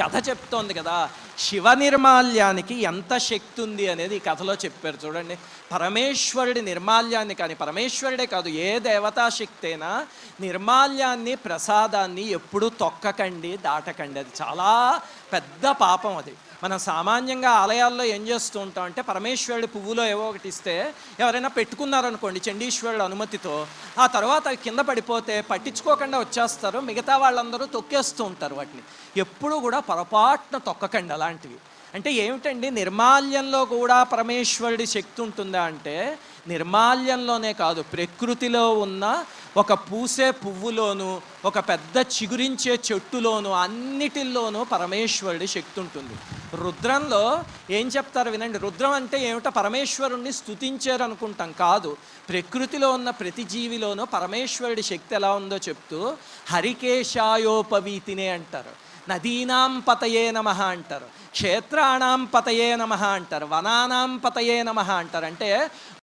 కథ చెప్తోంది కదా, శివ నిర్మాల్యానికి ఎంత శక్తి ఉంది అనేది ఈ కథలో చెప్పారు. చూడండి, పరమేశ్వరుడి నిర్మాల్యాన్ని కానీ, పరమేశ్వరుడే కాదు ఏ దేవతా శక్తి అయినా నిర్మాల్యాన్ని, ప్రసాదాన్ని ఎప్పుడూ తొక్కకండి, దాటకండి. అది చాలా పెద్ద పాపం. అది మనం సామాన్యంగా ఆలయాల్లో ఏం చేస్తూ ఉంటాం అంటే, పరమేశ్వరుడి పువ్వులో ఏవో ఒకటి ఇస్తే ఎవరైనా పెట్టుకున్నారనుకోండి చండీశ్వరుడు అనుమతితో, ఆ తర్వాత అవి కింద పడిపోతే పట్టించుకోకుండా వచ్చేస్తారు, మిగతా వాళ్ళందరూ తొక్కేస్తూ ఉంటారు వాటిని. ఎప్పుడూ కూడా పొరపాటున తొక్కకండి అలాంటివి. అంటే ఏమిటండి, నిర్మాల్యంలో కూడా పరమేశ్వరుడి శక్తి ఉంటుందా అంటే, నిర్మాల్యంలోనే కాదు, ప్రకృతిలో ఉన్న ఒక పూసే పువ్వులోను, ఒక పెద్ద చిగురించే చెట్టులోను, అన్నిటిల్లోనూ పరమేశ్వరుడి శక్తి ఉంటుంది. రుద్రంలో ఏం చెప్తారు వినండి. రుద్రం అంటే ఏమిటో, పరమేశ్వరుణ్ణి స్తుతించారు అనుకుంటాం, కాదు, ప్రకృతిలో ఉన్న ప్రతి జీవిలోనూ పరమేశ్వరుడి శక్తి ఎలా ఉందో చెప్తూ హరికేశాయోపవీతినే అంటారు, నదీనాం పతయే నమః అంటారు, క్షేత్రాణం పతయే నమః అంటారు, వనానాం పతయే నమః అంటారు. అంటే